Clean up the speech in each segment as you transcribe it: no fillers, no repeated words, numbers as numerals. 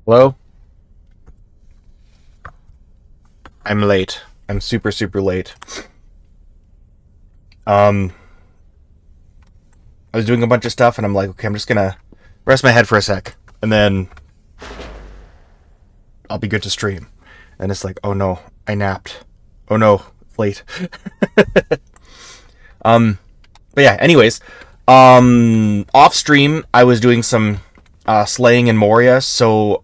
Hello? I'm late. I'm super, super late. I was doing a bunch of stuff, and I'm like, okay, I'm just gonna rest my head for a sec, and then I'll be good to stream. And it's like, oh no, I napped. Oh no, it's late. But yeah, anyways, off stream, I was doing some slaying in Moria, so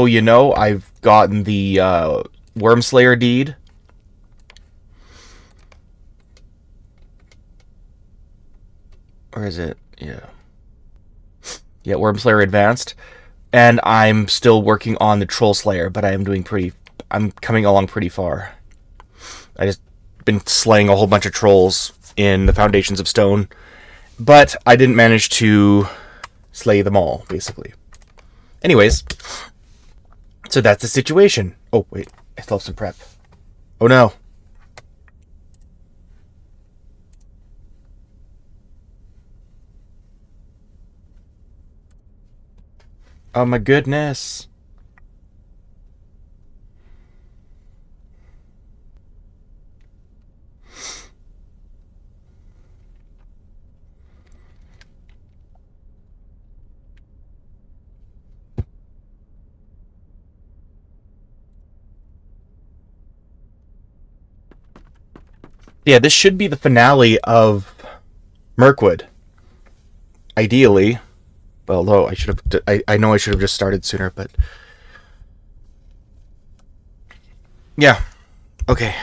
you know, I've gotten the Wormslayer deed. Or is it? Yeah. Yeah, Wormslayer Advanced. And I'm still working on the Troll Slayer, but I'm coming along pretty far. I just been slaying a whole bunch of trolls in the Foundations of Stone, but I didn't manage to slay them all, basically. Anyways, so that's the situation. Oh, wait, I still have some prep. Oh no. Oh my goodness. Yeah, this should be the finale of Mirkwood. Ideally. Well, although I know I should have just started sooner, but yeah. Okay.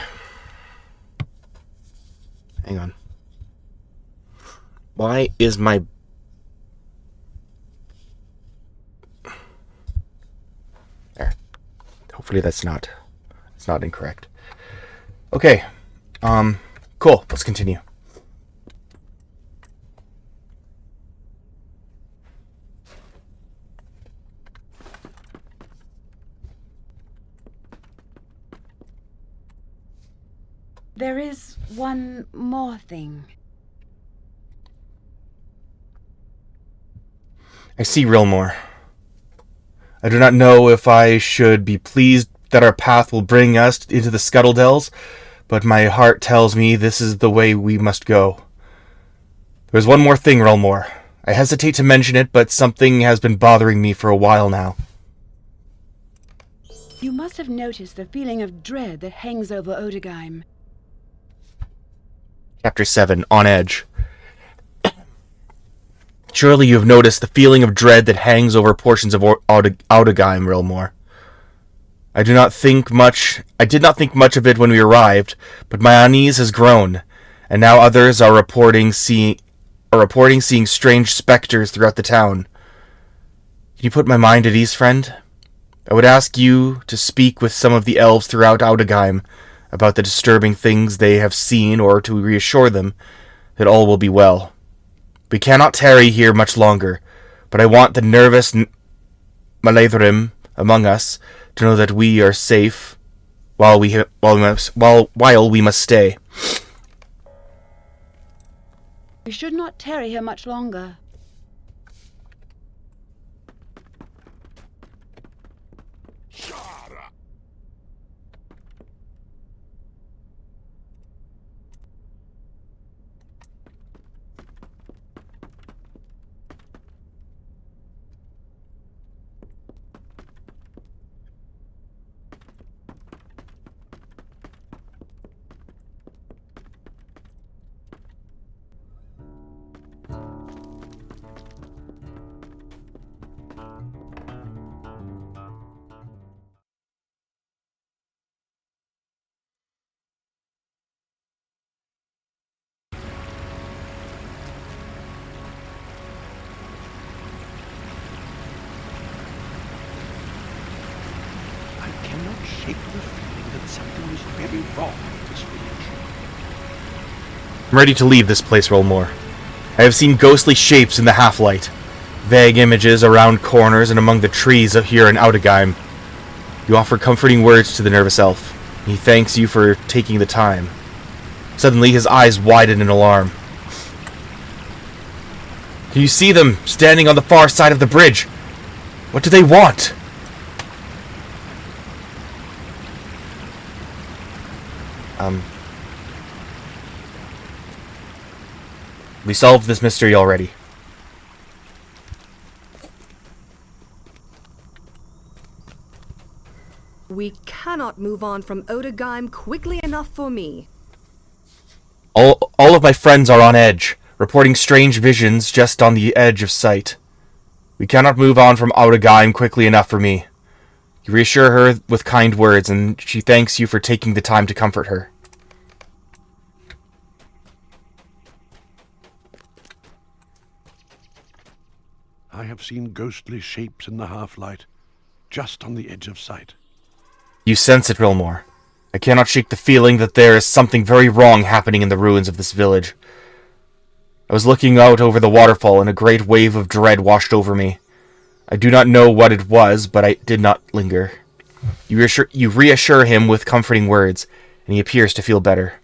Hang on. Why is my... There. Hopefully it's not incorrect. Okay. Cool. Let's continue. There is one more thing. I see, Rilmore. I do not know if I should be pleased that our path will bring us into the Scuttle Dells, but my heart tells me this is the way we must go. There's one more thing, Rilmore. I hesitate to mention it, but something has been bothering me for a while now. You must have noticed the feeling of dread that hangs over Odegeim. Chapter 7, On Edge. Surely you have noticed the feeling of dread that hangs over portions of Odegeim, Rilmore. I did not think much of it when we arrived, but my unease has grown, and now others are reporting seeing strange specters throughout the town. Can you put my mind at ease, friend? I would ask you to speak with some of the elves throughout Odegeim about the disturbing things they have seen, or to reassure them that all will be well. We cannot tarry here much longer, but I want the nervous Maladrim among us to know that we are safe while we must stay. We should not tarry here much longer. I'm ready to leave this place, Rilmore. I have seen ghostly shapes in the half-light, vague images around corners and among the trees here in Odegeim. You offer comforting words to the nervous elf. He thanks you for taking the time. Suddenly, his eyes widen in alarm. Can you see them standing on the far side of the bridge? What do they want? We solved this mystery already. We cannot move on from Odegaim quickly enough for me. All of my friends are on edge, reporting strange visions just on the edge of sight. We cannot move on from Odegaim quickly enough for me. You reassure her with kind words, and she thanks you for taking the time to comfort her. I have seen ghostly shapes in the half-light, just on the edge of sight. You sense it, Rilmore. I cannot shake the feeling that there is something very wrong happening in the ruins of this village. I was looking out over the waterfall, and a great wave of dread washed over me. I do not know what it was, but I did not linger. You reassure him with comforting words, and he appears to feel better.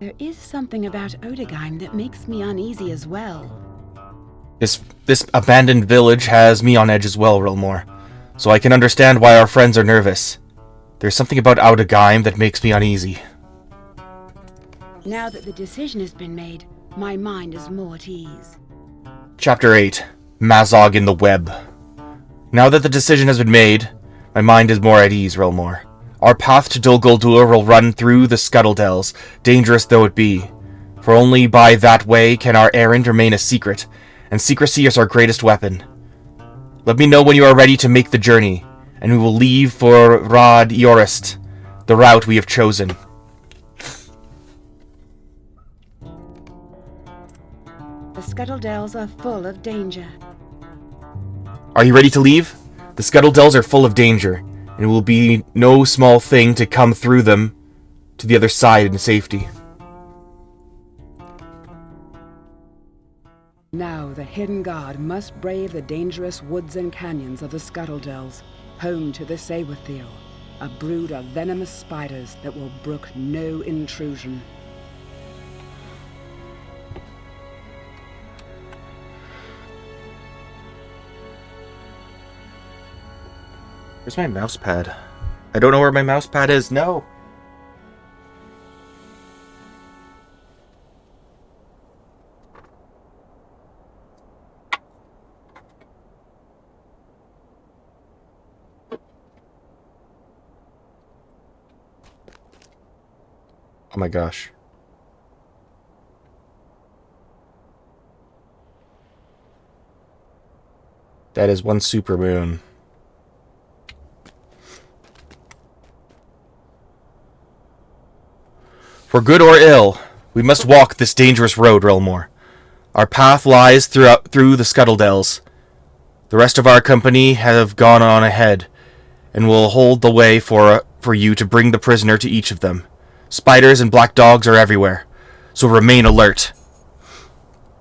There is something about Odegaim that makes me uneasy as well. This abandoned village has me on edge as well, Rilmore, so I can understand why our friends are nervous. There's something about Odegaim that makes me uneasy. Now that the decision has been made, my mind is more at ease. Chapter 8. Mazog in the Web. Now that the decision has been made, my mind is more at ease, Rilmore. Our path to Dol Guldur will run through the Scuttledells, dangerous though it be. For only by that way can our errand remain a secret, and secrecy is our greatest weapon. Let me know when you are ready to make the journey, and we will leave for Rad Yorist, the route we have chosen. The Scuttledells are full of danger. Are you ready to leave? The Scuttledells are full of danger, and it will be no small thing to come through them to the other side in safety. Now the Hidden Guard must brave the dangerous woods and canyons of the Scuttledells, home to the Saberthiel, a brood of venomous spiders that will brook no intrusion. Where's my mouse pad? I don't know where my mouse pad is. No! Oh my gosh. That is one super moon. For good or ill, we must walk this dangerous road, Rilmore. Our path lies through the Scuttledells. The rest of our company have gone on ahead, and will hold the way for you to bring the prisoner to each of them. Spiders and black dogs are everywhere, so remain alert.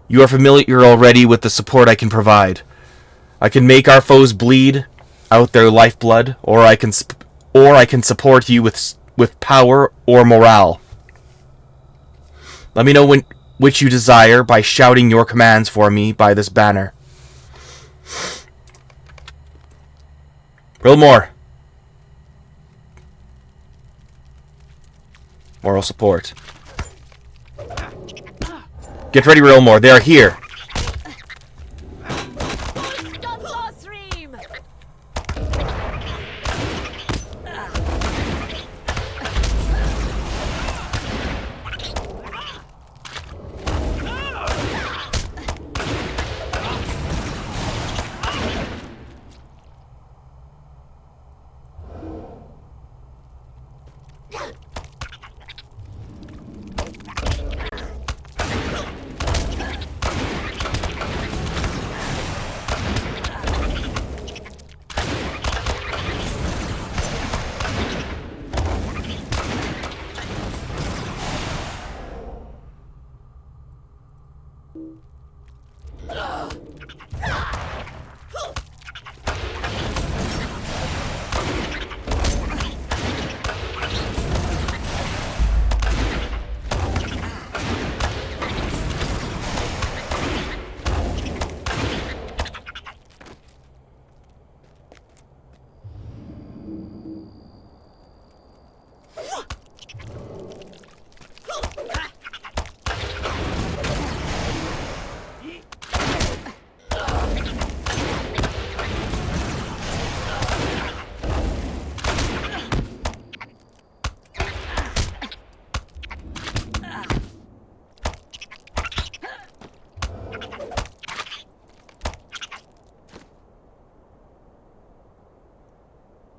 You are familiar already with the support I can provide. I can make our foes bleed out their lifeblood, or I can support you with power or morale. Let me know which you desire by shouting your commands for me by this banner. Rilmore. Moral support. Get ready, Rilmore. They are here.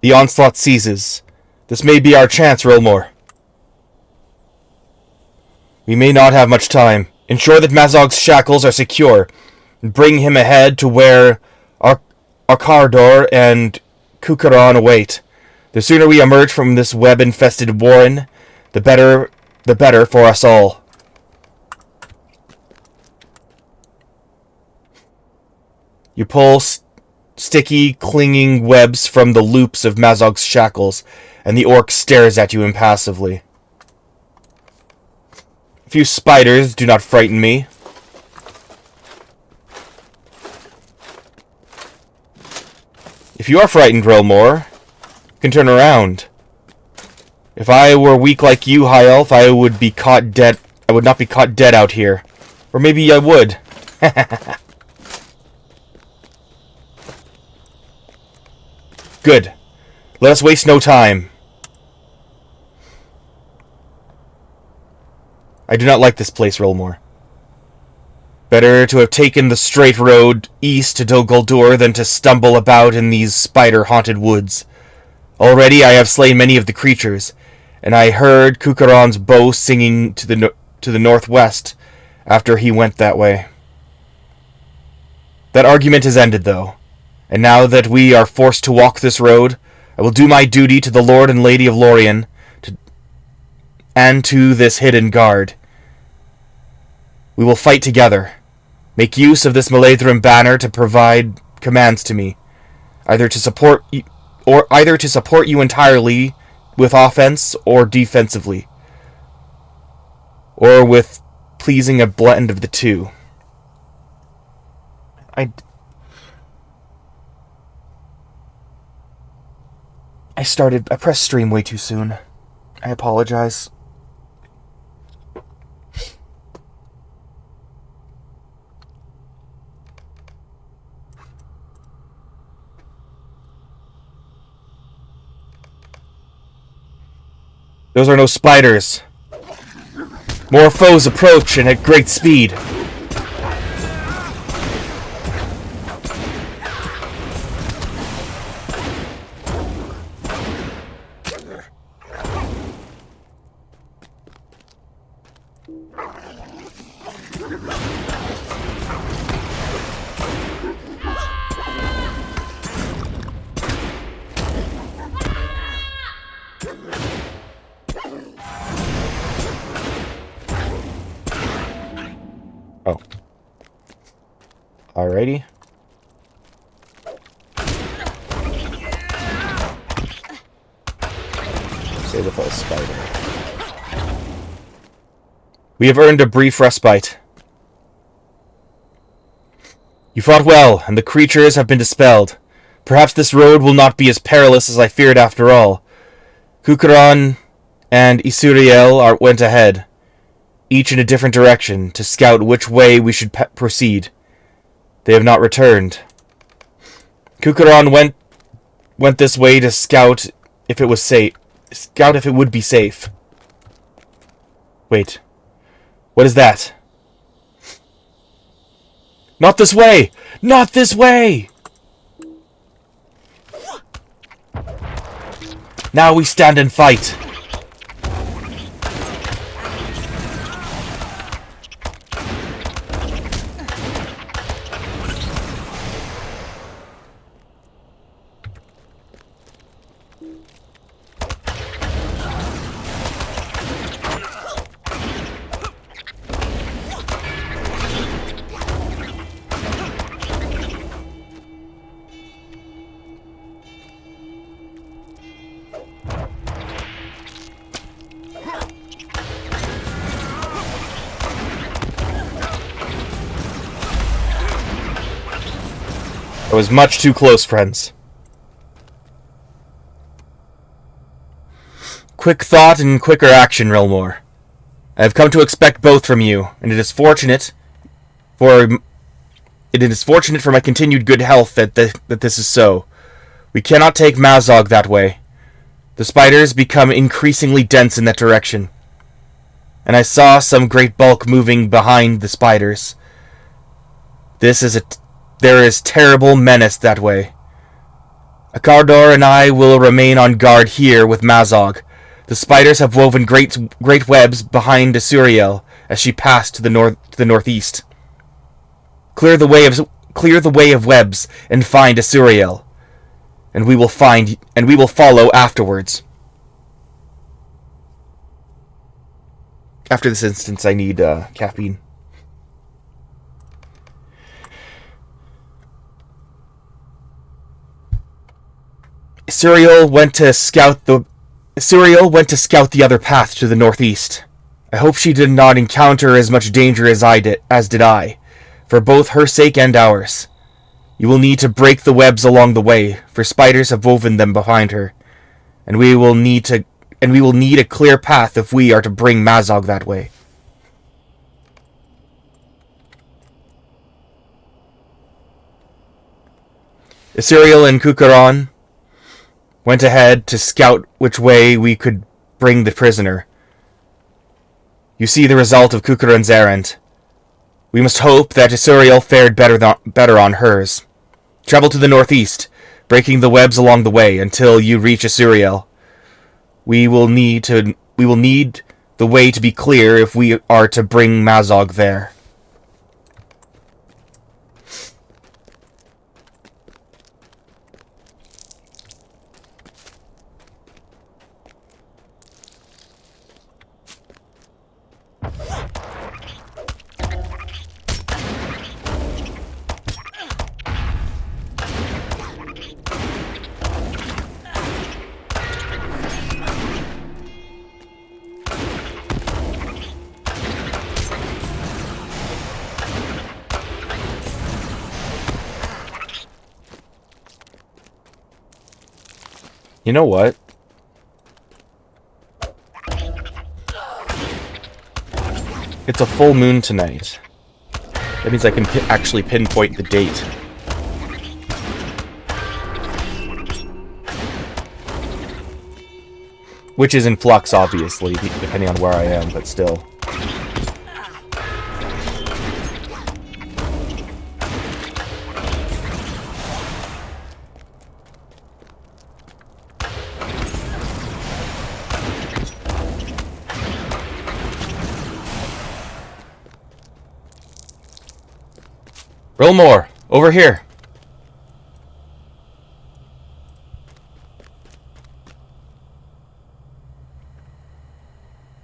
The onslaught ceases. This may be our chance, Rilmore. We may not have much time. Ensure that Mazog's shackles are secure, and bring him ahead to where Arkardor and Kukaran await. The sooner we emerge from this web-infested warren, the better for us all. You pull sticky, clinging webs from the loops of Mazog's shackles, and the orc stares at you impassively. A few spiders do not frighten me. If you are frightened, Relmore, you can turn around. If I were weak like you, High Elf, I would be caught dead. I would not be caught dead out here. Or maybe I would. Good. Let us waste no time. I do not like this place, Relmore. Better to have taken the straight road east to Dol Guldur than to stumble about in these spider-haunted woods. Already I have slain many of the creatures, and I heard Kukaran's bow singing to the northwest after he went that way. That argument is ended, though, and now that we are forced to walk this road, I will do my duty to the Lord and Lady of Lorien, and to this hidden guard. We will fight together. Make use of this Maladrim banner to provide commands to me, either to support you entirely with offense or defensively, or with pleasing a blend of the two. I pressed stream way too soon. I apologize. Those are no spiders. More foes approach and at great speed. Oh. Alrighty. Save with a spider. We have earned a brief respite. You fought well, and the creatures have been dispelled. Perhaps this road will not be as perilous as I feared after all. Kukaran and Isuriel went ahead, each in a different direction, to scout which way we should proceed. They have not returned. Kukaran went this way to scout if it was safe. Scout if it would be safe. Wait. What is that? Not this way! Not this way! Now we stand and fight. I was much too close, friends. Quick thought and quicker action, Relmore. I have come to expect both from you, and it is fortunate for my continued good health that this is so. We cannot take Mazog that way. The spiders become increasingly dense in that direction, and I saw some great bulk moving behind the spiders. There is terrible menace that way. Akardor and I will remain on guard here with Mazog. The spiders have woven great webs behind Asuriel as she passed to the northeast. Clear the way of webs and find Asuriel, and we will follow afterwards. After this instance, I need caffeine. Asuriel went to scout the other path to the northeast. I hope she did not encounter as much danger as did I, for both her sake and ours. You will need to break the webs along the way, for spiders have woven them behind her, and we will need a clear path if we are to bring Mazog that way. Asuriel and Kukaran went ahead to scout which way we could bring the prisoner. You see the result of Kukaran's errand. We must hope that Asuriel fared better on hers. Travel to the northeast, breaking the webs along the way until you reach Asuriel. We will need the way to be clear if we are to bring Mazog there. You know what? It's a full moon tonight. That means I can actually pinpoint the date. Which is in flux, obviously, depending on where I am, but still. Rilmore, over here.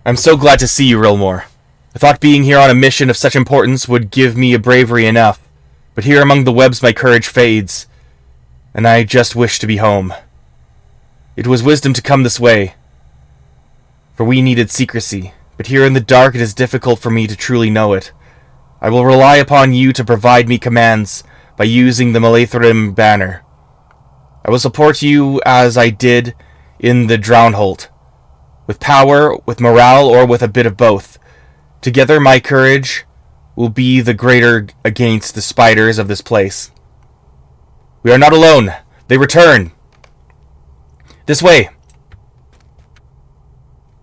I'm so glad to see you, Rilmore. I thought being here on a mission of such importance would give me a bravery enough, but here among the webs my courage fades, and I just wish to be home. It was wisdom to come this way, for we needed secrecy, but here in the dark it is difficult for me to truly know it. I will rely upon you to provide me commands by using the Malathrim banner. I will support you as I did in the Drownholt, with power, with morale, or with a bit of both. Together my courage will be the greater against the spiders of this place. We are not alone. They return. This way.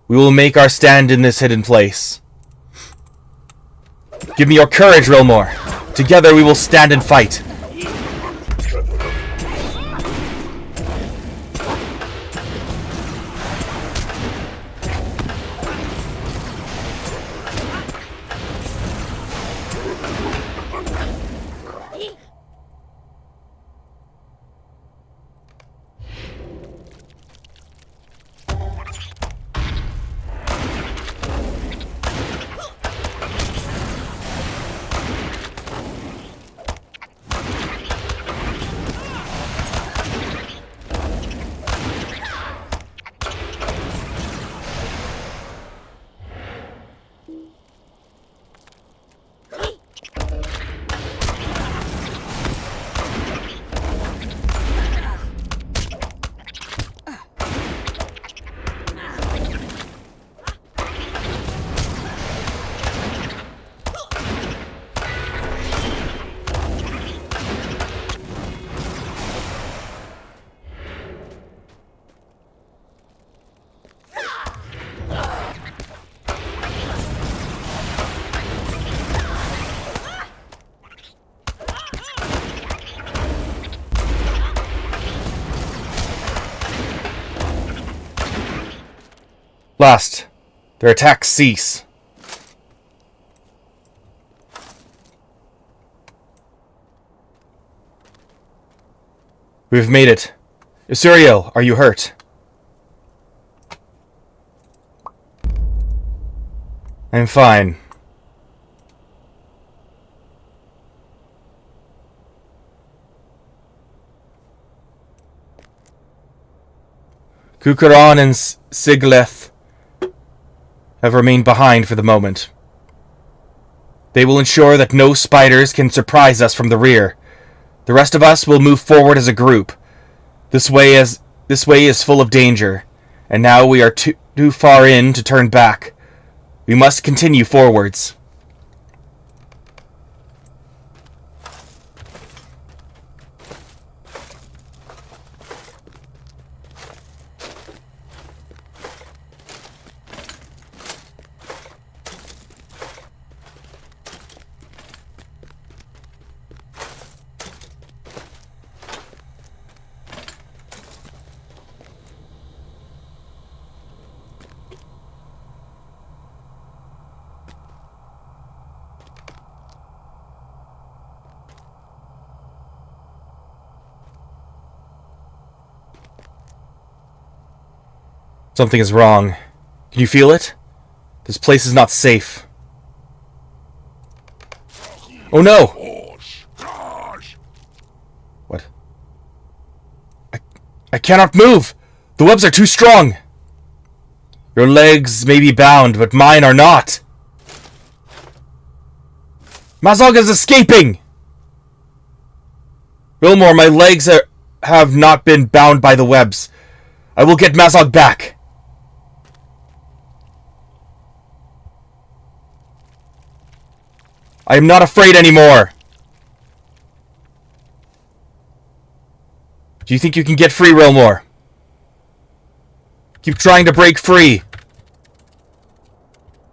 We will make our stand in this hidden place. Give me your courage, Rilmore. Together we will stand and fight. Last, their attacks cease. We've made it. Isuriel, are you hurt? I'm fine. Kukuran and Sigleth have remained behind for the moment. They will ensure that no spiders can surprise us from the rear. The rest of us will move forward as a group. This way is full of danger, and now we are too far in to turn back. We must continue forwards. Something is wrong. Can you feel it? This place is not safe. Oh no! What? I cannot move! The webs are too strong! Your legs may be bound, but mine are not! Mazog is escaping! Wilmore, my legs have not been bound by the webs. I will get Mazog back. I am not afraid anymore. Do you think you can get free, Wilmore? Keep trying to break free.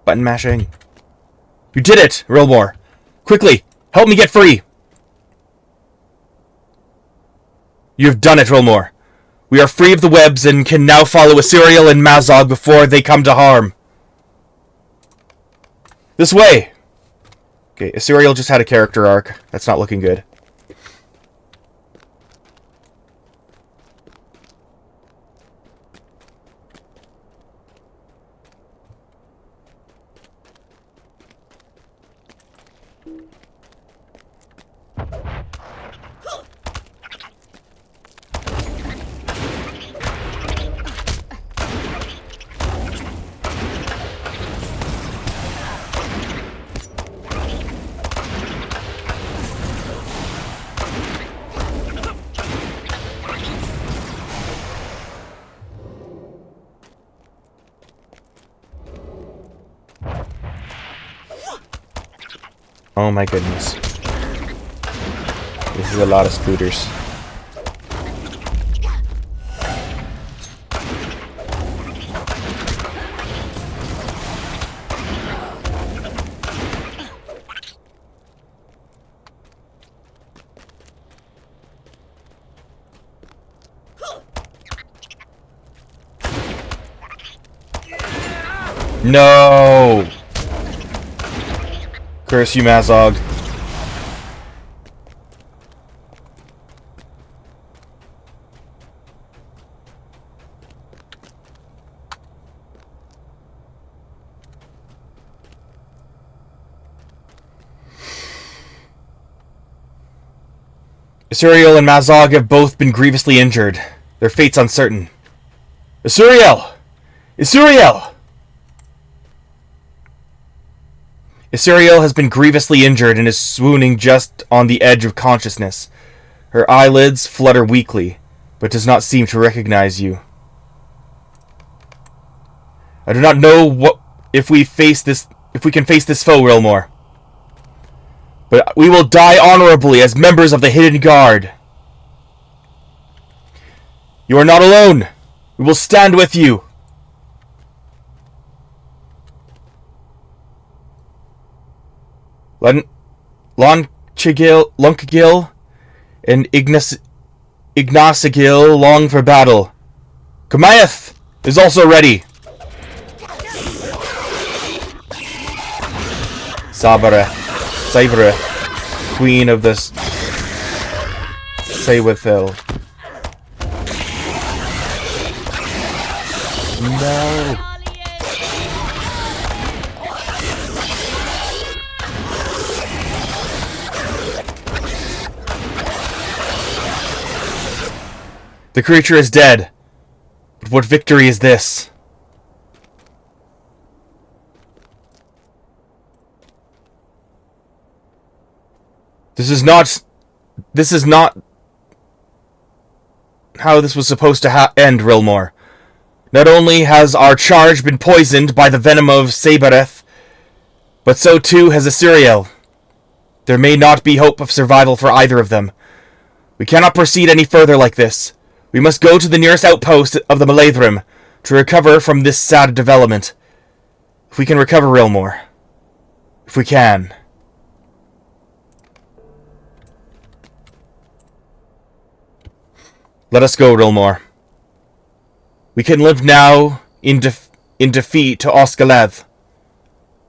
Button mashing. You did it, Wilmore. Quickly, help me get free. You have done it, Wilmore. We are free of the webs and can now follow Isuriel and Mazog before they come to harm. This way! Okay, Isuriel just had a character arc. That's not looking good. Oh my goodness. This is a lot of scooters. No! Curse you, Mazog. Isuriel and Mazog have both been grievously injured. Their fate's uncertain. Isuriel! Isuriel! Isuriel has been grievously injured and is swooning just on the edge of consciousness. Her eyelids flutter weakly, but does not seem to recognize you. I do not know if we can face this foe, Wilmore. But we will die honorably as members of the Hidden Guard. You are not alone. We will stand with you. Lunkagil and Ignacigil long for battle. Kamaeth is also ready. Sabereth, Queen of the Sawithil. No. The creature is dead. But what victory is this? This is not how this was supposed to end, Rilmore. Not only has our charge been poisoned by the venom of Sabereth, but so too has Asuriel. There may not be hope of survival for either of them. We cannot proceed any further like this. We must go to the nearest outpost of the Maladrim to recover from this sad development. If we can recover Rilmore. If we can. Let us go, Rilmore. We can live now in defeat to Oskaleth,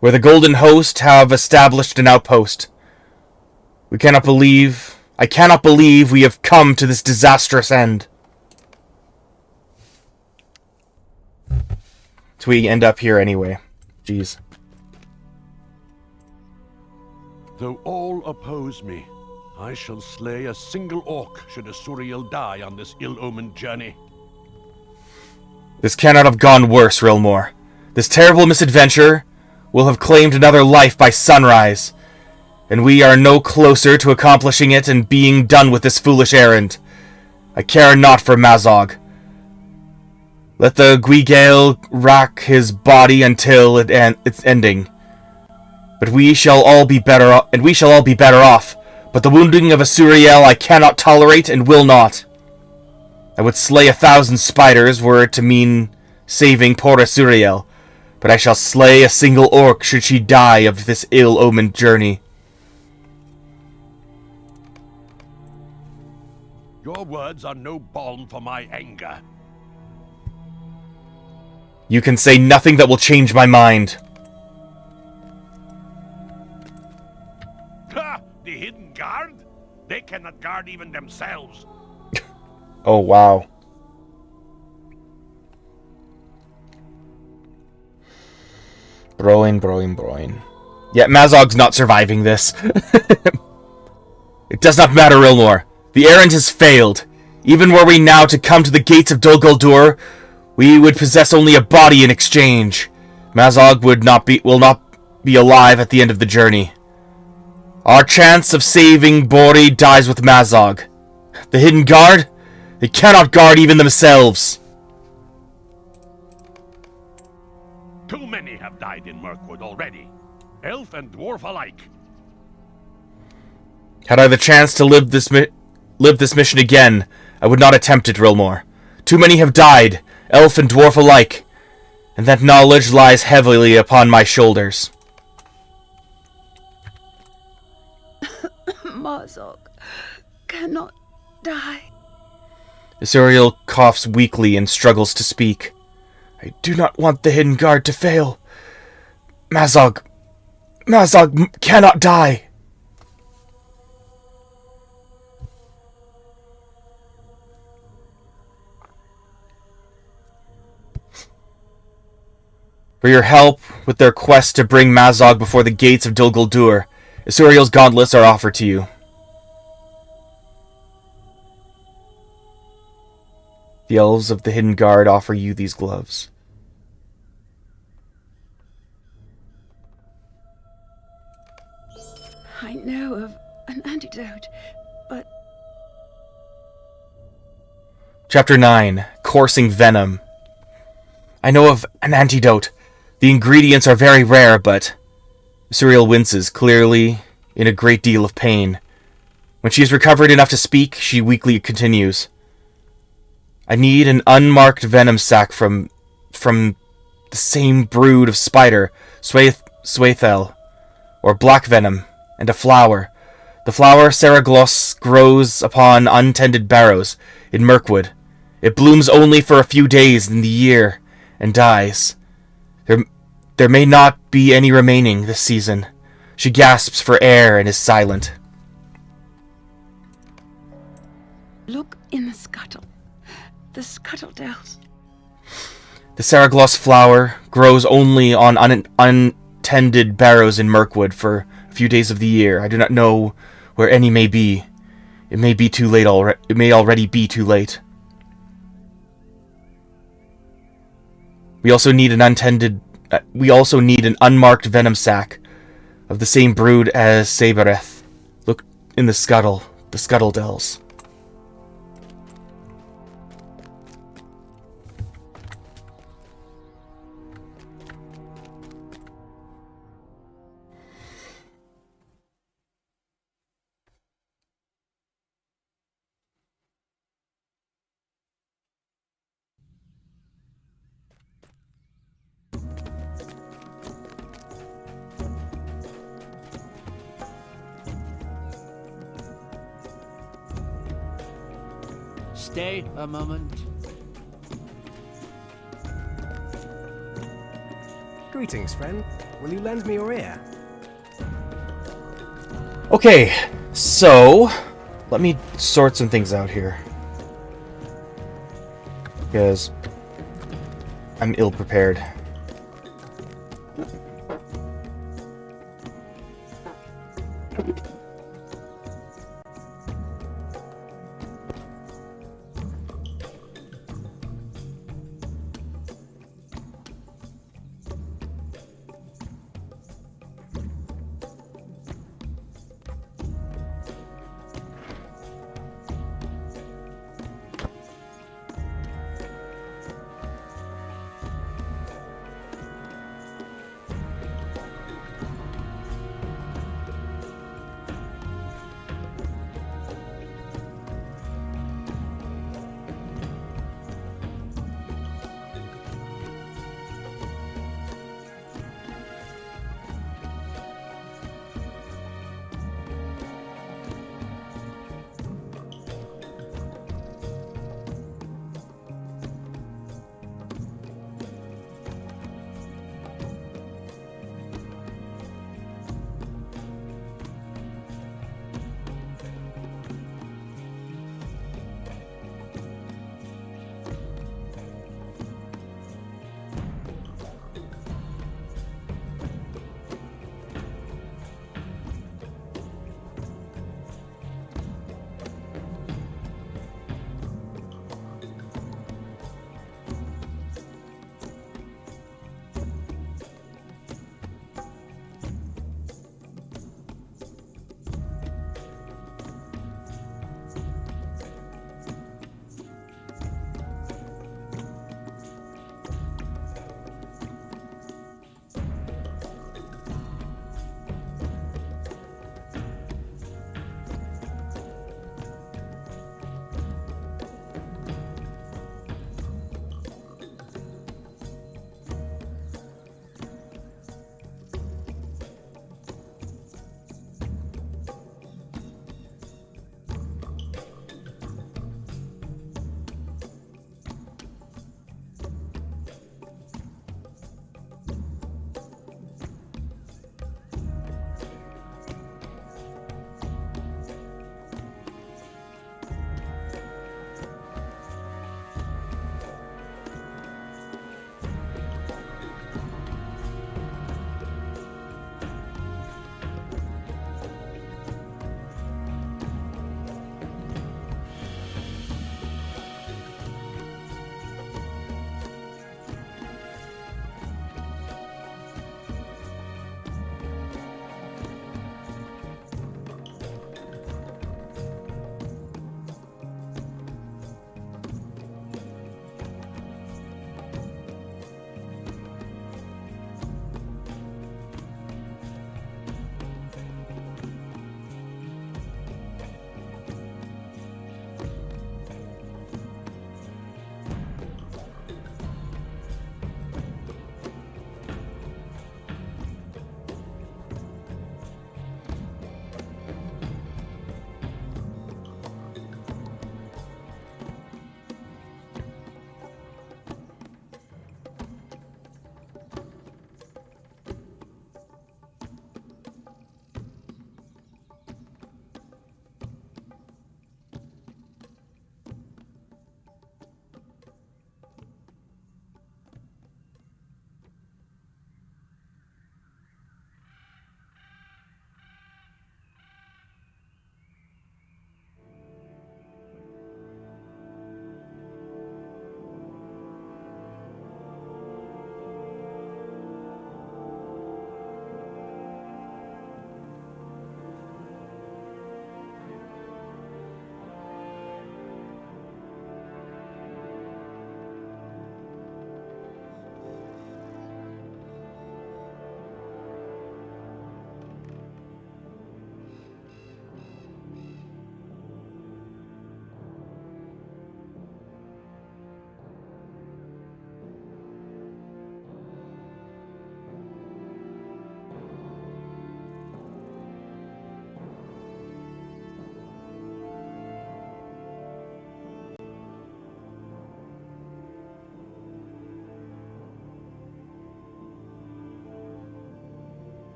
where the Golden Host have established an outpost. I cannot believe we have come to this disastrous end. So we end up here anyway. Jeez. Though all oppose me, I shall slay a single orc should Asuriel die on this ill-omened journey. This cannot have gone worse, Rilmore. This terrible misadventure will have claimed another life by sunrise, and we are no closer to accomplishing it and being done with this foolish errand. I care not for Mazog. Let the Guigale rack his body until its ending. But we shall all be better off. But the wounding of Asuriel I cannot tolerate and will not. I would slay 1,000 spiders were it to mean saving poor Asuriel, but I shall slay a single orc should she die of this ill-omened journey. Your words are no balm for my anger. You can say nothing that will change my mind. Ha! The hidden guard? They cannot guard even themselves. Oh, wow. Broin. Yeah, Mazog's not surviving this. It does not matter, Rilmore. The errand has failed. Even were we now to come to the gates of Dol Guldur, we would possess only a body in exchange. Mazog will not be alive at the end of the journey. Our chance of saving Bori dies with Mazog. The hidden guard? They cannot guard even themselves. Too many have died in Mirkwood already. Elf and dwarf alike. Had I the chance to live this mission again, I would not attempt it, Rilmore. Too many have died, elf and dwarf alike, and that knowledge lies heavily upon my shoulders. Mazog cannot die. Asuriel coughs weakly and struggles to speak. I do not want the hidden guard to fail. Mazog cannot die. For your help with their quest to bring Mazog before the gates of Dol Guldur, Asuriel's gauntlets are offered to you. The elves of the Hidden Guard offer you these gloves. I know of an antidote, but... Chapter 9. Coursing Venom. I know of an antidote. The ingredients are very rare, but... Asuriel winces, clearly in a great deal of pain. When she has recovered enough to speak, she weakly continues. I need an unmarked venom sac from the same brood of spider, Swaithel, or black venom, and a flower. The flower Seraglos grows upon untended barrows in Mirkwood. It blooms only for a few days in the year and dies. There may not be any remaining this season. She gasps for air and is silent. Look in the scuttle. The scuttle dells. The Saragloss flower grows only on untended barrows in Mirkwood for a few days of the year. I do not know where any may be. It may be too late already. It may already be too late. We also need an unmarked venom sac of the same brood as Sabereth. Look in the scuttle dells. Stay a moment. Greetings, friend. Will you lend me your ear? Okay, so let me sort some things out here. Because I'm ill-prepared.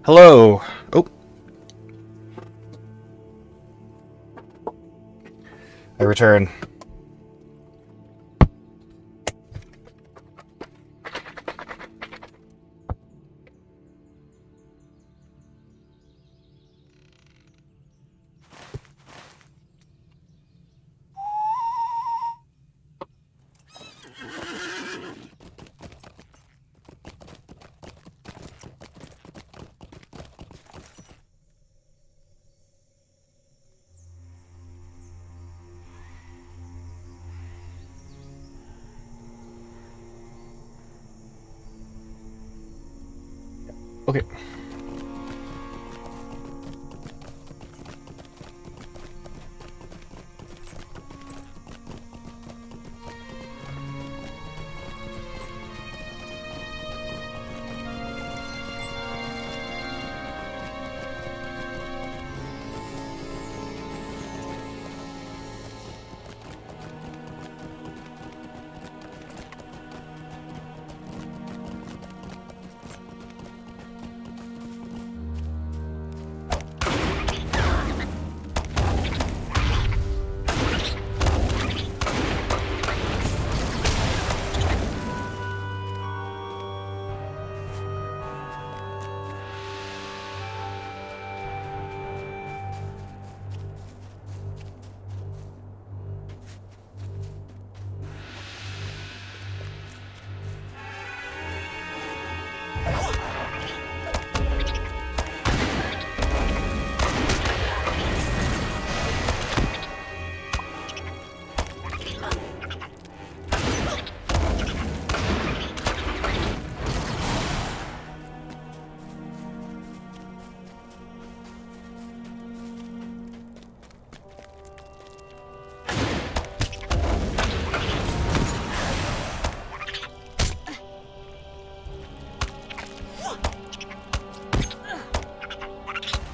Hello. Oh. I return. Okay.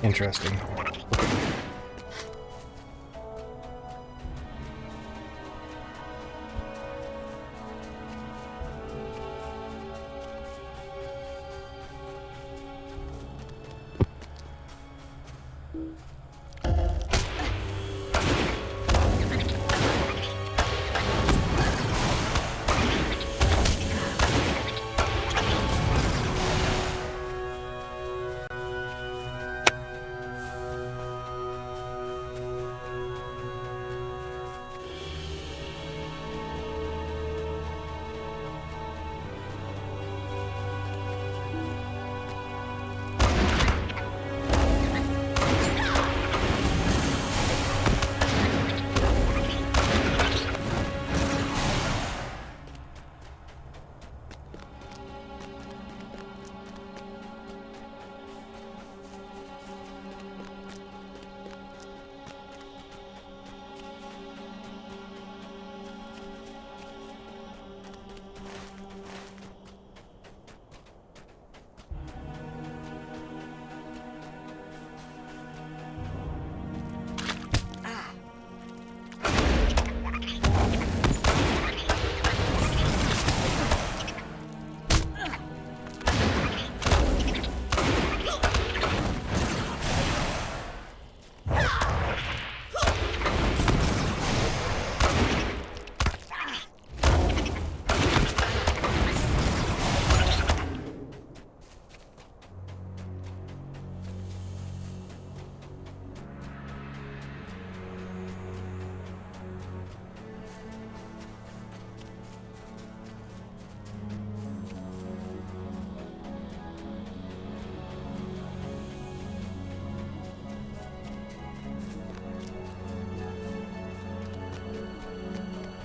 Interesting.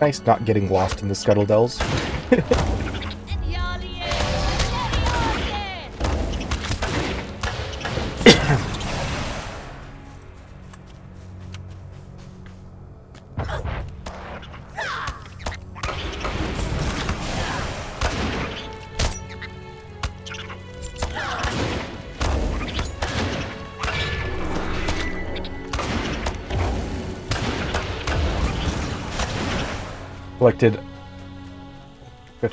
Nice not getting lost in the scuttle dells. Collected. Good.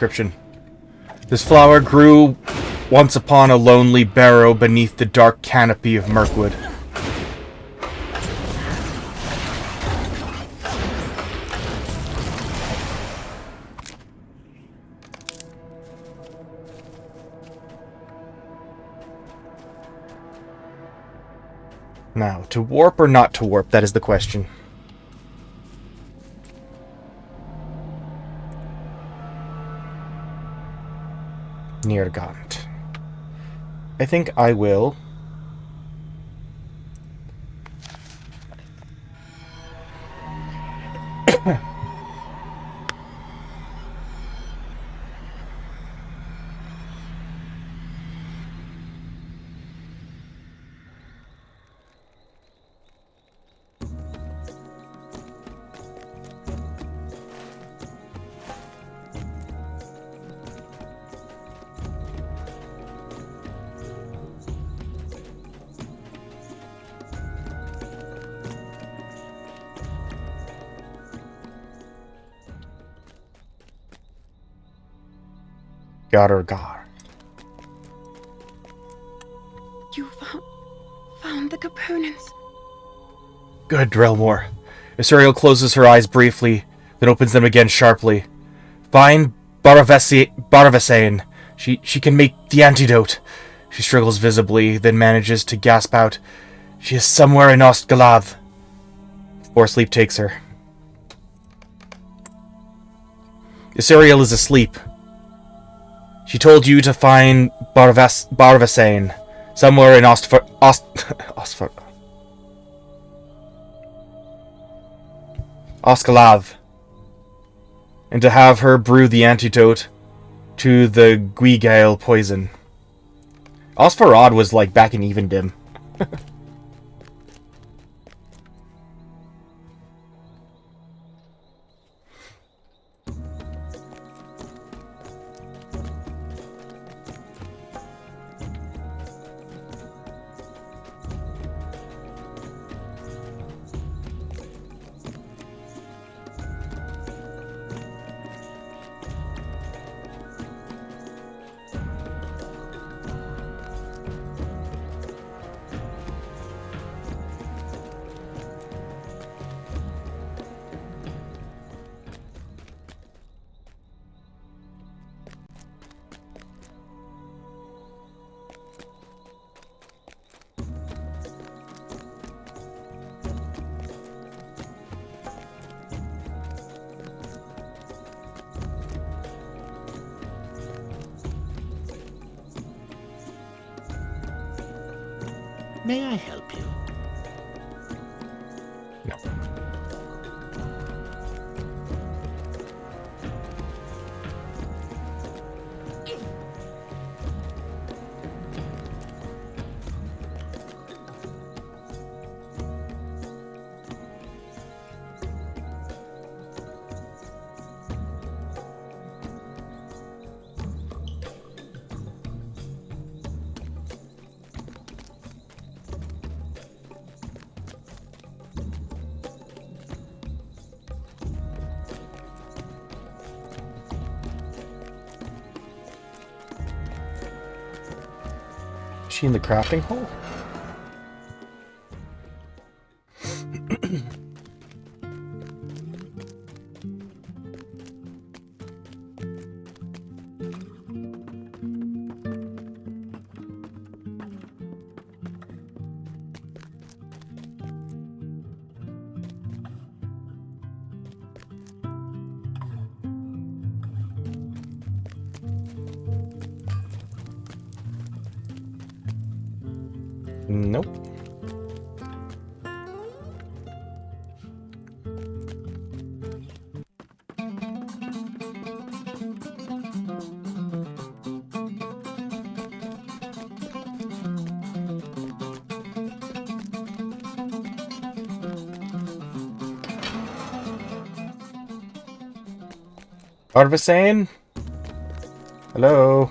description. This flower grew once upon a lonely barrow beneath the dark canopy of Mirkwood. Now, to warp or not to warp, that is the question. Neargant. I think I will. Gar. You found the components. Good, Drellmore. Isuriel closes her eyes briefly, then opens them again sharply. Find Baravesane. She can make the antidote. She struggles visibly, then manages to gasp out, "She is somewhere in Ostgalav." Before sleep takes her. Isuriel is asleep. She told you to find Baravesane, somewhere in Ostgalav, and to have her brew the antidote to the Guigale poison. Osfarad was like back in Evendim. May I help you? No. Is she in the crafting hole? Nope. Arvasane? Hello?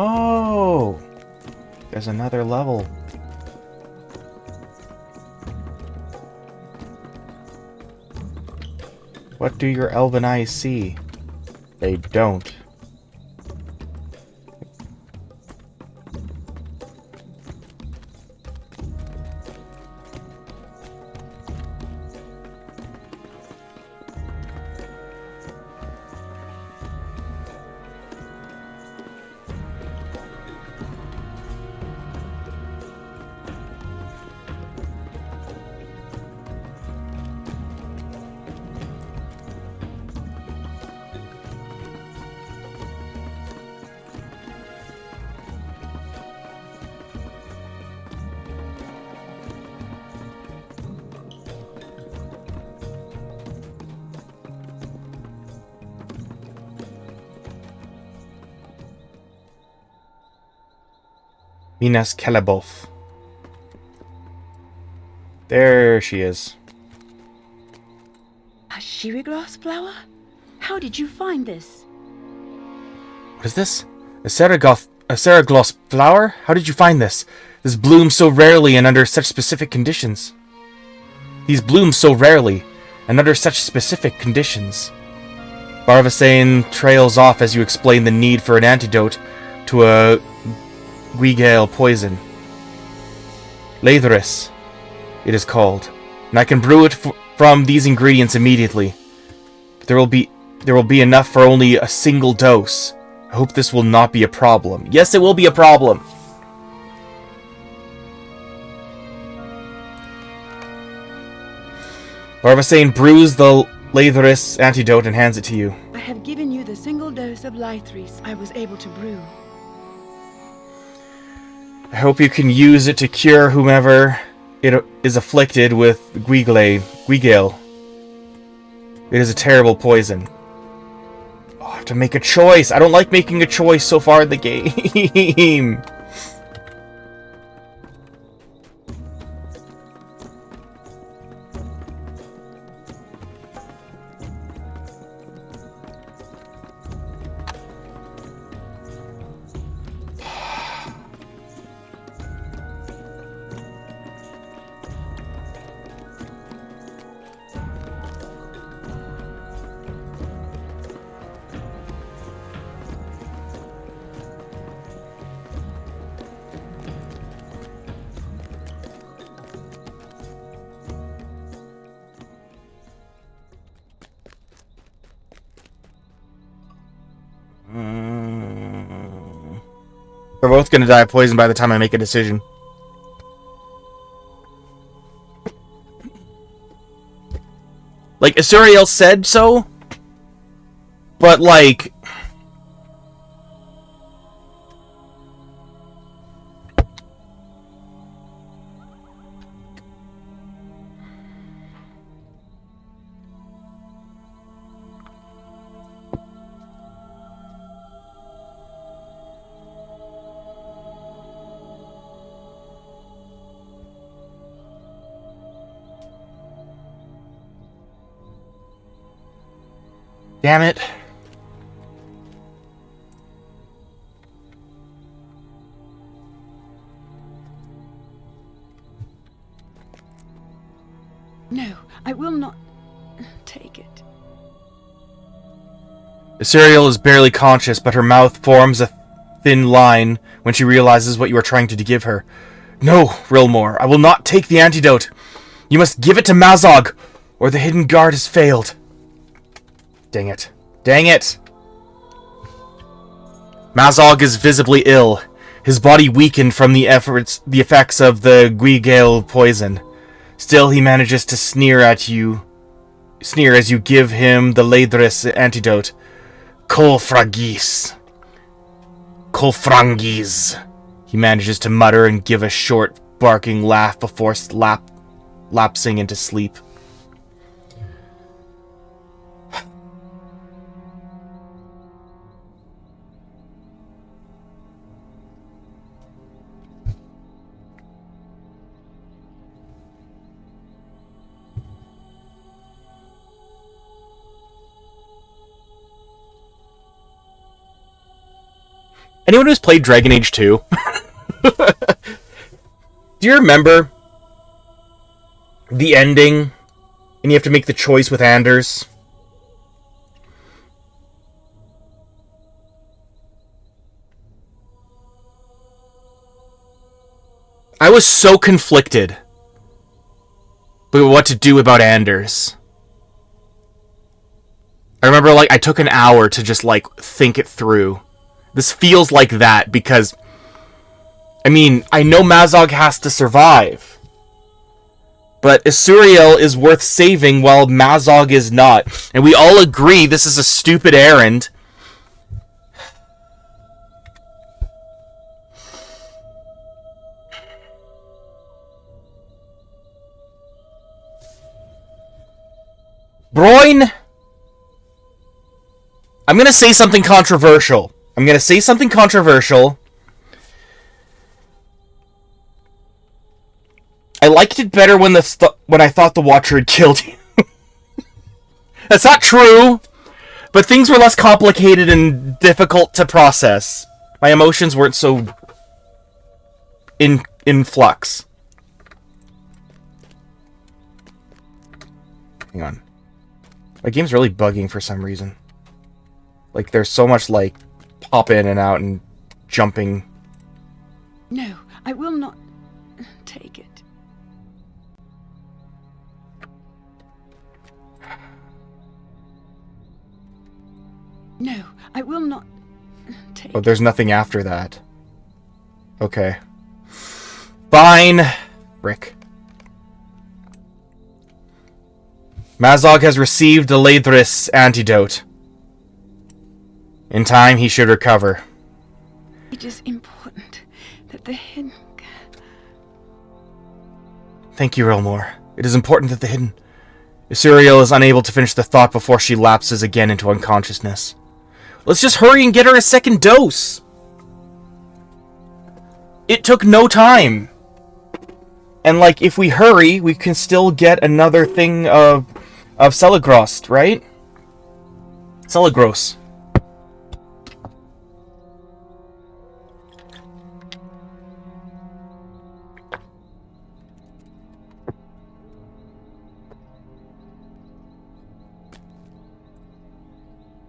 Oh! There's another level. What do your elven eyes see? They don't. Minas Keleboth. There she is. A sherry-glass flower? How did you find this? What is this? A Seragloss flower? How did you find this? This blooms so rarely and under such specific conditions. These bloom so rarely and under such specific conditions. Barvasane trails off as you explain the need for an antidote to a Guigale poison. Lathyrus, it is called, and I can brew it from these ingredients immediately. But there will be enough for only a single dose. I hope this will not be a problem. Yes, it will be a problem. Barvasane brews the Lathyrus antidote and hands it to you. I have given you the single dose of Lathyrus I was able to brew. I hope you can use it to cure whomever it is afflicted with Guigale. It is a terrible poison. Oh, I have to make a choice. I don't like making a choice so far in the game. We're both gonna die of poison by the time I make a decision. Like, Asuriel said so, but like... Damn it. No, I will not take it. Asuriel is barely conscious, but her mouth forms a thin line when she realizes what you are trying to give her. No, Rilmore, I will not take the antidote. You must give it to Mazog, or the hidden guard has failed. Dang it. Dang it! Mazog is visibly ill, his body weakened from the effects of the Guigale poison. Still, he manages to sneer as you give him the Lathyrus antidote. Colfrangis, he manages to mutter and give a short, barking laugh before lapsing into sleep. Anyone who's played Dragon Age 2? Do you remember the ending? And you have to make the choice with Anders? I was so conflicted with what to do about Anders. I remember, like, I took an hour to just, like, think it through. This feels like that because, I mean, I know Mazog has to survive. But Isuriel is worth saving while Mazog is not. And we all agree this is a stupid errand. Broin, I'm going to say something controversial. I liked it better when I thought the Watcher had killed you. That's not true, but things were less complicated and difficult to process. My emotions weren't so in flux. Hang on. My game's really bugging for some reason. Like, there's so much, like, pop in and out and jumping. No, I will not take it. No, I will not take Oh, there's nothing after that. Okay. Fine. Rick. Mazog has received the Lathris antidote. In time, he should recover. it. Is important that the hidden... Thank you, Relmore. It is important that the hidden... Isuriel is unable to finish the thought before she lapses again into unconsciousness. Let's just hurry and get her a second dose! It took no time! And, like, if we hurry, we can still get another thing of Celegrost, right? Celegros.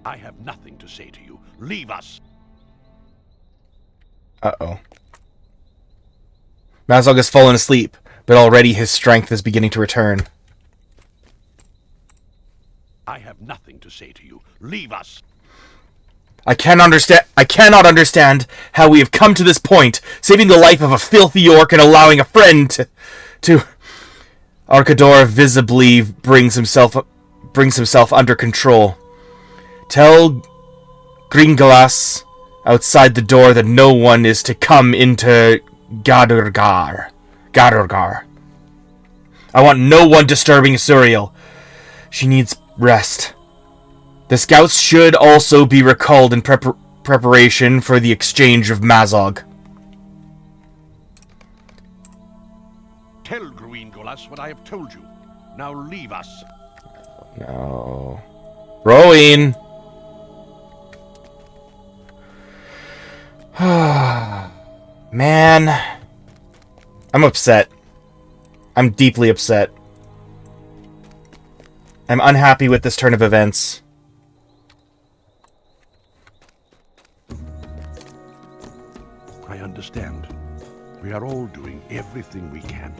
I have nothing to say to you. Leave us. Uh-oh. Mazog has fallen asleep, but already his strength is beginning to return. I have nothing to say to you. Leave us. I cannot understand how we have come to this point, saving the life of a filthy orc and allowing a friend to... Arkador visibly brings himself under control. Tell Gringlas outside the door that no one is to come into Gadurgar. I want no one disturbing Isuriel. She needs rest. The scouts should also be recalled in preparation for the exchange of Mazog. Tell Gruingolas what I have told you. Now leave us. No. Rowan! Man. I'm upset. I'm deeply upset. I'm unhappy with this turn of events. I understand. We are all doing everything we can.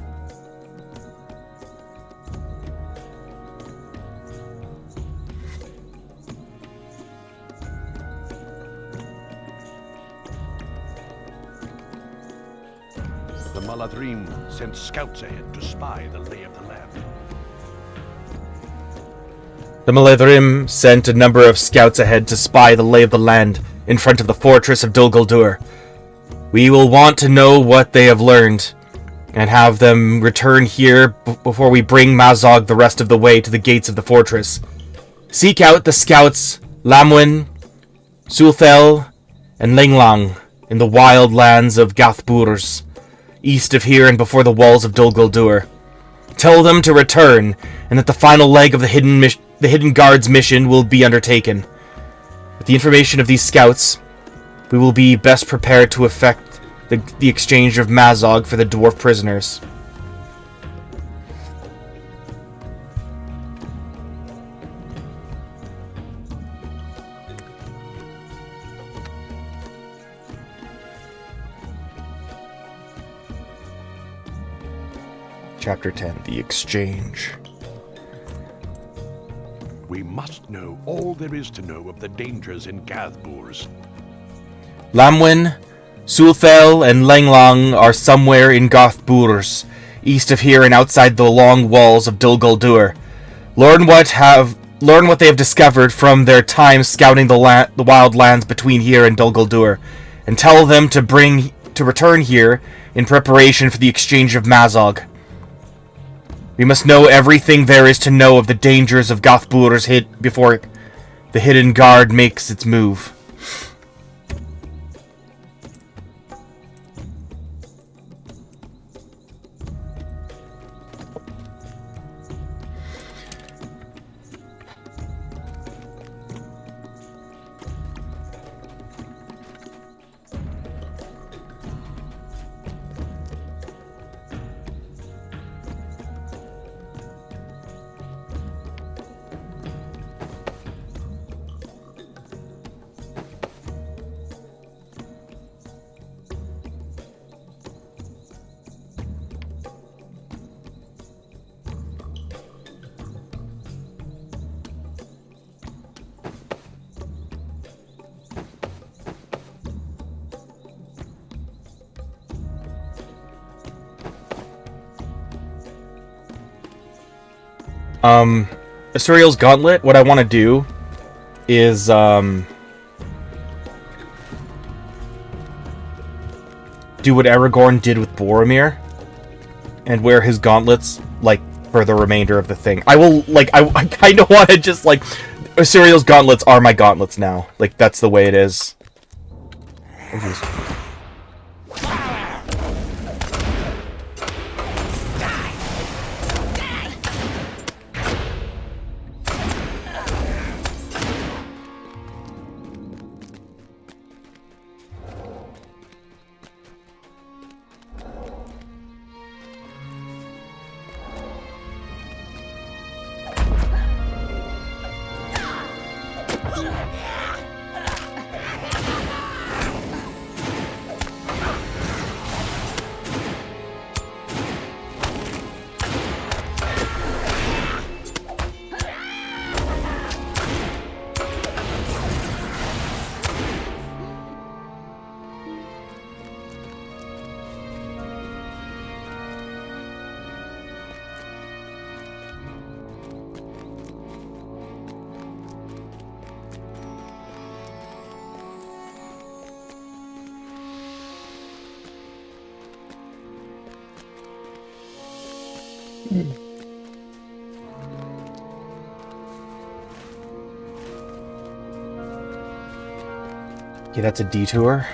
The Maladrim sent scouts ahead to spy the lay of the land. The Maladrim sent a number of scouts ahead to spy the lay of the land in front of the fortress of Dol Guldur. We will want to know what they have learned, and have them return here before we bring Mazog the rest of the way to the gates of the fortress. Seek out the scouts Lamwin, Sulthel, and Linglang in the wild lands of Gathburs, east of here and before the walls of Dol Guldur. Tell them to return, and that the final leg of the Hidden Guard's mission will be undertaken. With the information of these scouts, We will be best prepared to effect the exchange of Mazog for the dwarf prisoners. Chapter 10, The Exchange. We must know all there is to know of the dangers in Gathburs. Lamwyn, Sulfel, and Langlong are somewhere in Gothburs, east of here and outside the long walls of Dol Guldur. Learn what they have discovered from their time scouting the wild lands between here and Dol Guldur, and tell them to return here in preparation for the exchange of Mazog. We must know everything there is to know of the dangers of Gothburs before the Hidden Guard makes its move. Asuriel's Gauntlet, what I want to do is, do what Aragorn did with Boromir, and wear his gauntlets, like, for the remainder of the thing. I will, like, I kind of want to just, like, Asuriel's gauntlets are my gauntlets now. Like, that's the way it is. Oh, geez. Okay, that's a detour.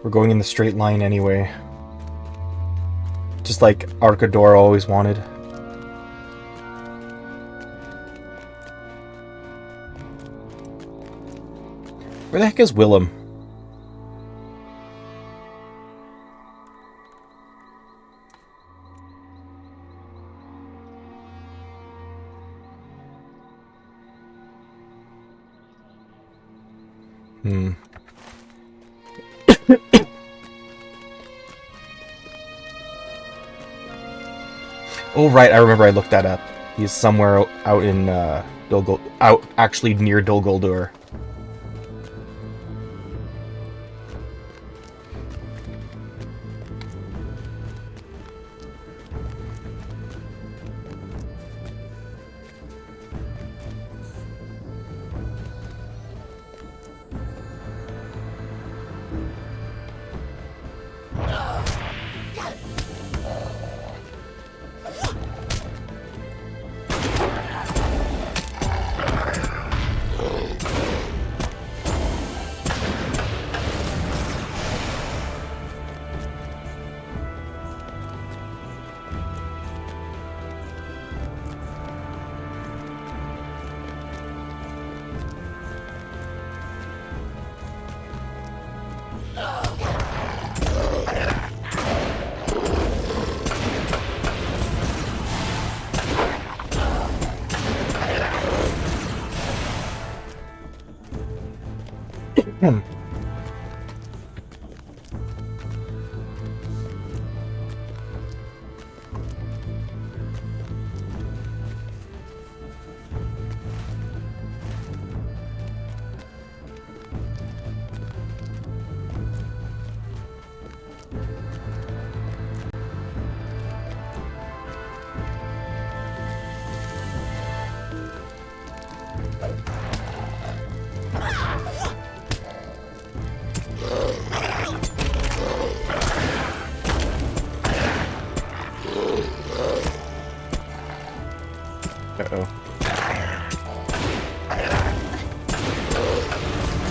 We're going in the straight line anyway. Just like Arcador always wanted. Where the heck is Willem? Oh right, I remember I looked that up. He's somewhere out in actually near Dol Guldur. Uh-oh.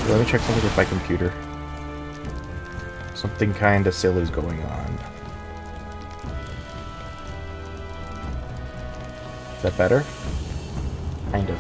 Let me check something with my computer. Something kinda silly is going on. Is that better? Kind of.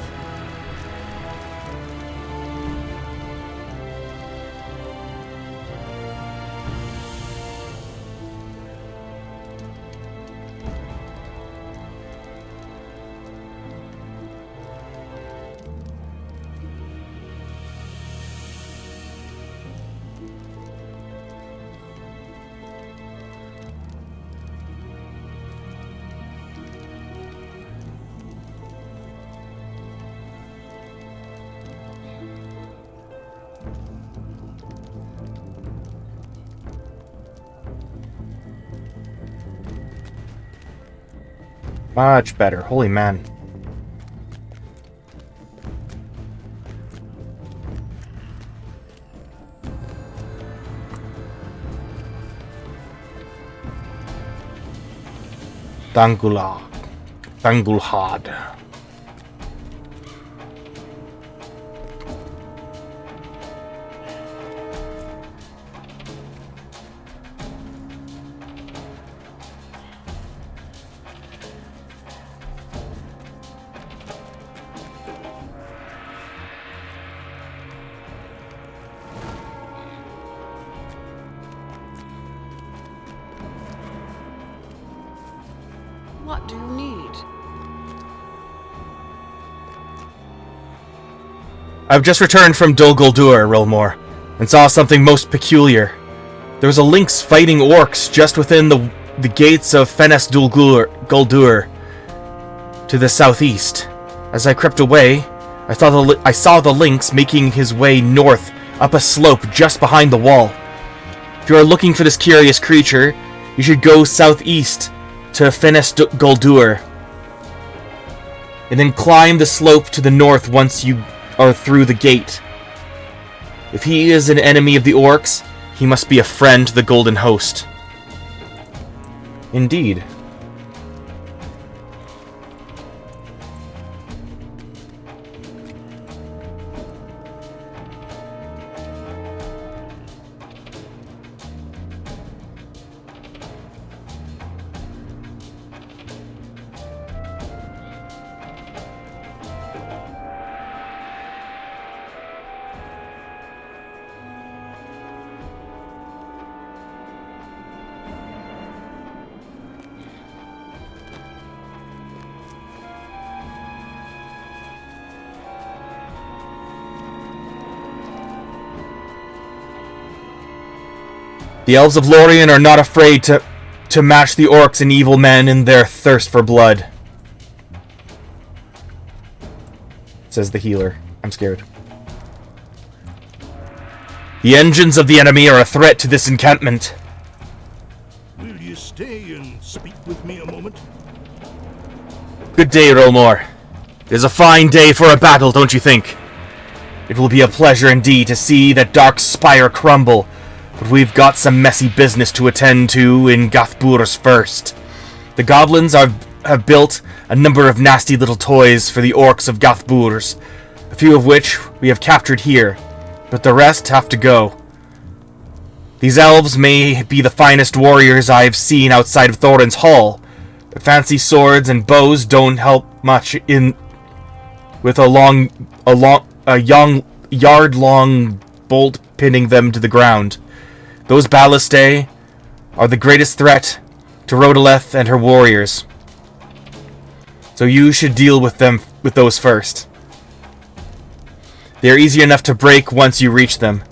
Much better. Holy man. Tangulhad. What do you need? I've just returned from Dol Guldur, Rilmore, and saw something most peculiar. There was a lynx fighting orcs just within the gates of Fenes Dol Guldur to the southeast. As I crept away, I saw the lynx making his way north up a slope just behind the wall. If you are looking for this curious creature, you should go southeast to Fenes Guldur, and then climb the slope to the north once you are through the gate. If he is an enemy of the orcs, he must be a friend to the Golden Host. Indeed. The elves of Lorien are not afraid to match the orcs and evil men in their thirst for blood, says the healer. I'm scared. The engines of the enemy are a threat to this encampment. Will you stay and speak with me a moment? Good day, Rilmore. It is a fine day for a battle, don't you think? It will be a pleasure indeed to see that dark spire crumble, but we've got some messy business to attend to in Gathbur's first. The goblins have built a number of nasty little toys for the orcs of Gathbur's, a few of which we have captured here, but the rest have to go. These elves may be the finest warriors I've seen outside of Thorin's Hall, but fancy swords and bows don't help much in with a yard-long bolt pinning them to the ground. Those ballistae are the greatest threat to Rodoleth and her warriors, so you should deal with those first. They are easy enough to break once you reach them,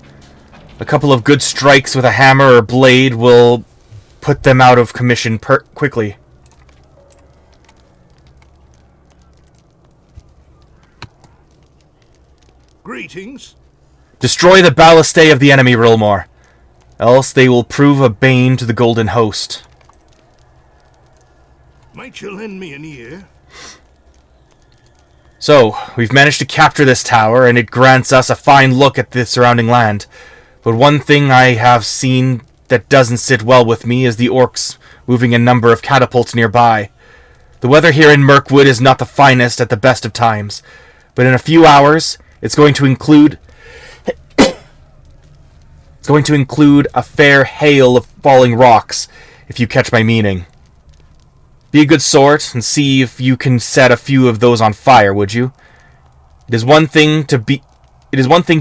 A couple of good strikes with a hammer or blade will put them out of commission quickly. Greetings. Destroy the ballistae of the enemy, Rilmore, else they will prove a bane to the Golden Host. Might you lend me an ear? So, we've managed to capture this tower, and it grants us a fine look at the surrounding land. But one thing I have seen that doesn't sit well with me is the orcs moving a number of catapults nearby. The weather here in Mirkwood is not the finest at the best of times, but in a few hours, it's going to include a fair hail of falling rocks, if you catch my meaning. Be a good sort and see if you can set a few of those on fire, would you? It is one thing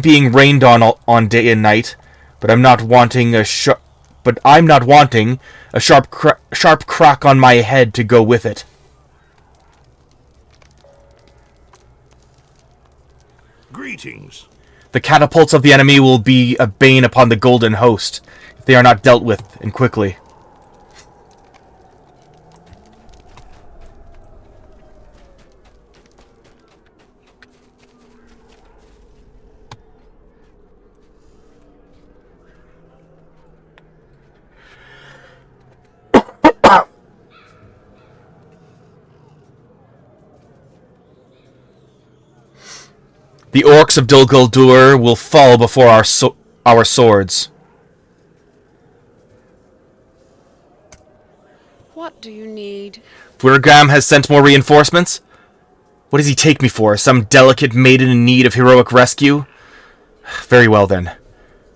being rained on day and night, but I'm not wanting a sharp crack on my head to go with it. Greetings. The catapults of the enemy will be a bane upon the Golden Host if they are not dealt with, and quickly. The orcs of Dol Guldur will fall before our swords. What do you need? Fwyrgam has sent more reinforcements? What does he take me for? Some delicate maiden in need of heroic rescue? Very well then.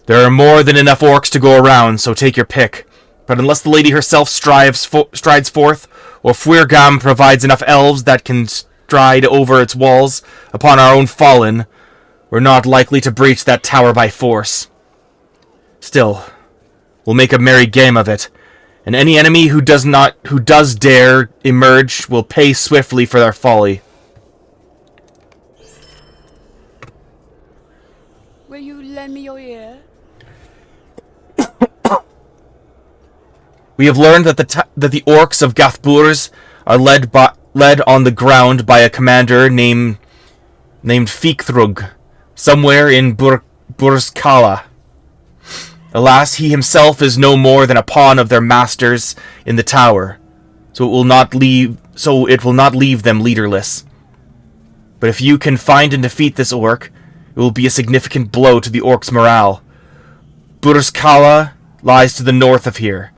There are more than enough orcs to go around, so take your pick. But unless the lady herself strides forth, or Fwyrgam provides enough elves that can stride over its walls upon our own fallen, we're not likely to breach that tower by force. Still, we'll make a merry game of it, and any enemy who does dare emerge will pay swiftly for their folly. Will you lend me your ear? We have learned that the orcs of Gathburs are led on the ground by a commander named Fikthrug, somewhere in Burskala. Alas, he himself is no more than a pawn of their masters in the tower, so it will not leave them leaderless. But if you can find and defeat this orc, it will be a significant blow to the orcs' morale. Burskala lies to the north of here.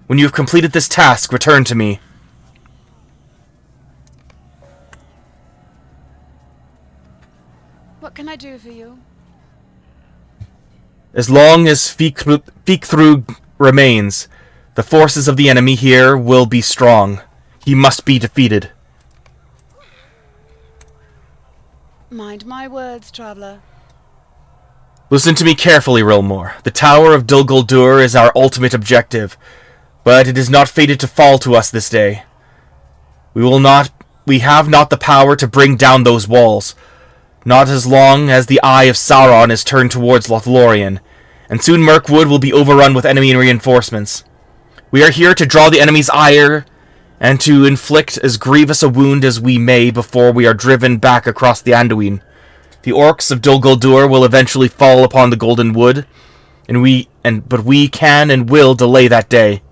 When you have completed this task, return to me. What can I do for you? As long as Fikthrug remains, the forces of the enemy here will be strong. He must be defeated. Mind my words, traveler. Listen to me carefully, Rilmore. The Tower of Dol Guldur is our ultimate objective, but it is not fated to fall to us this day. We have not the power to bring down those walls, not as long as the eye of Sauron is turned towards Lothlorien, and soon Mirkwood will be overrun with enemy reinforcements. We are here to draw the enemy's ire, and to inflict as grievous a wound as we may before we are driven back across the Anduin. The orcs of Dol Guldur will eventually fall upon the Golden Wood, but we can and will delay that day.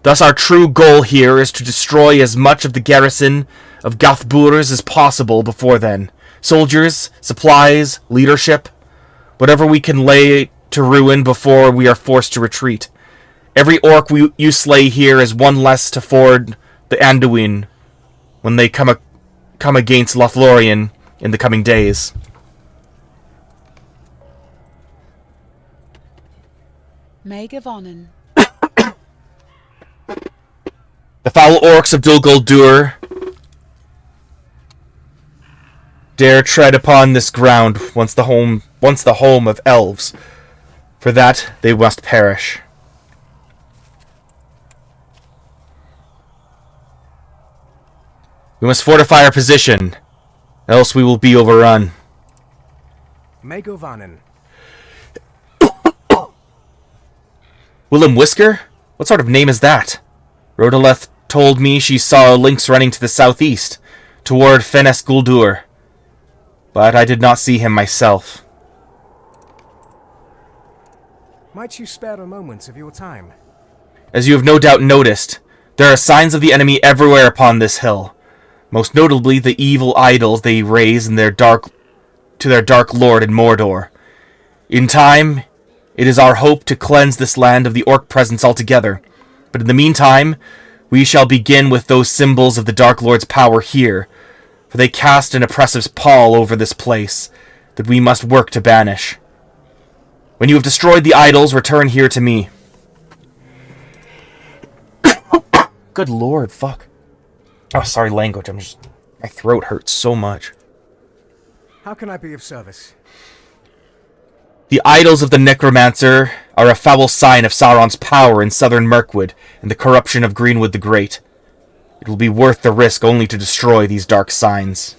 Thus our true goal here is to destroy as much of the garrison of Gathburs as possible before then. Soldiers, supplies, leadership, whatever we can lay to ruin before we are forced to retreat. Every orc you slay here is one less to ford the Anduin when they come against Lothlorien in the coming days. Megavonen. The foul orcs of Dol Guldur dare tread upon this ground once the home of elves. For that they must perish. We must fortify our position, else we will be overrun. Megovanen. Willem Whisker? What sort of name is that? Rodoleth told me she saw a lynx running to the southeast, toward Fenes Guldur. But I did not see him myself. Might you spare a moment of your time? As you have no doubt noticed, there are signs of the enemy everywhere upon this hill. Most notably the evil idols they raise to their dark lord in Mordor. In time, it is our hope to cleanse this land of the orc presence altogether. But in the meantime, we shall begin with those symbols of the Dark Lord's power here, for they cast an oppressive pall over this place that we must work to banish. When you have destroyed the idols, return here to me. Good lord, fuck. Oh, sorry, language. My throat hurts so much. How can I be of service? The idols of the necromancer are a foul sign of Sauron's power in southern Mirkwood and the corruption of Greenwood the Great. It will be worth the risk only to destroy these dark signs.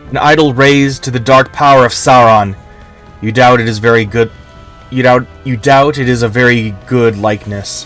An idol raised to the dark power of Sauron. You doubt it is very good. You doubt it is a very good likeness.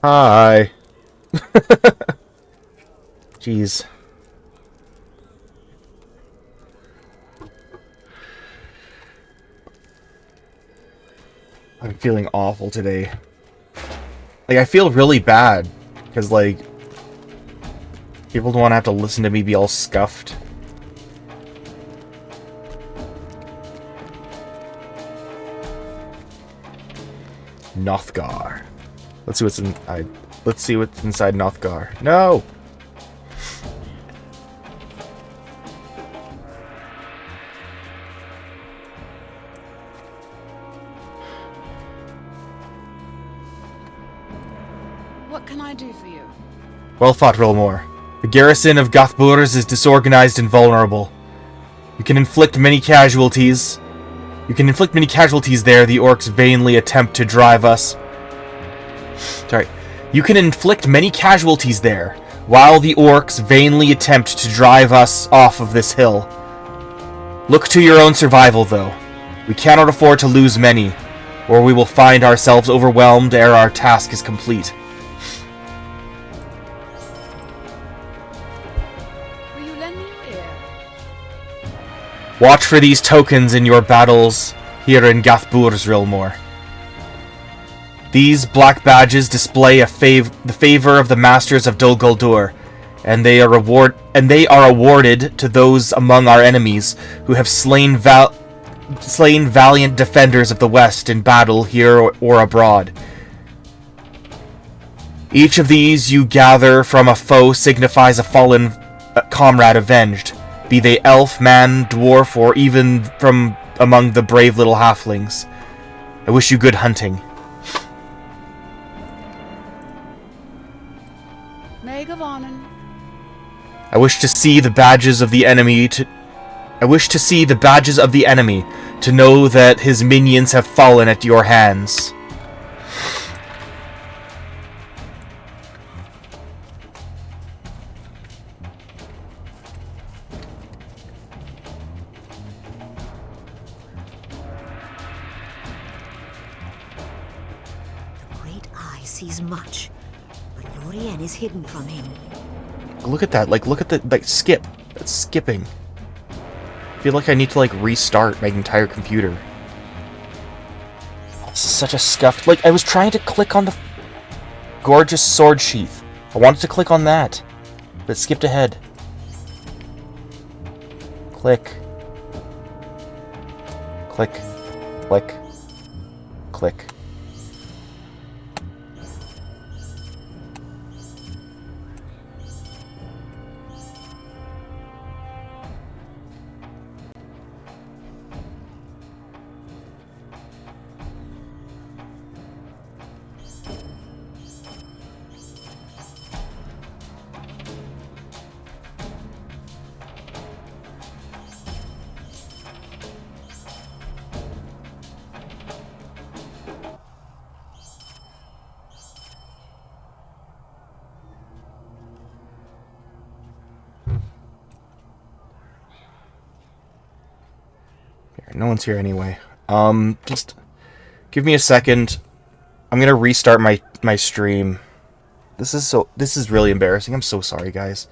Hi. Jeez. I'm feeling awful today. Like, I feel really bad. Because, like, people don't want to have to listen to me be all scuffed. Nothgar. Let's see what's inside. Let's see what's inside Nothgar. No! What can I do for you? Well fought, Rilmore. The garrison of Gothburs is disorganized and vulnerable. You can inflict many casualties. there. The orcs vainly attempt to drive us. Sorry. You can inflict many casualties there, while the orcs vainly attempt to drive us off of this hill. Look to your own survival, though. We cannot afford to lose many. or we will find ourselves overwhelmed ere our task is complete. Will you lend me your ear? Watch for these tokens in your battles here in Gathbur's Rilmore. These black badges display the favor of the masters of Dol Guldur, and they are awarded to those among our enemies who have slain valiant defenders of the West in battle here or abroad. Each of these you gather from a foe signifies a fallen comrade avenged, be they elf, man, dwarf, or even from among the brave little halflings. I wish you good hunting. Megavonen. I wish to see the badges of the enemy to know that his minions have fallen at your hands. The great eye sees much, but Lorien is hidden from him. Look at that, look at the, skip. That's skipping. I feel like I need to, restart my entire computer. This is such a scuffed... I was trying to click on the gorgeous sword sheath. I wanted to click on that, but it skipped ahead. Click. Click. Click. Click. No one's here anyway. Just give me a second. I'm gonna restart my stream. This is really embarrassing. I'm so sorry, guys.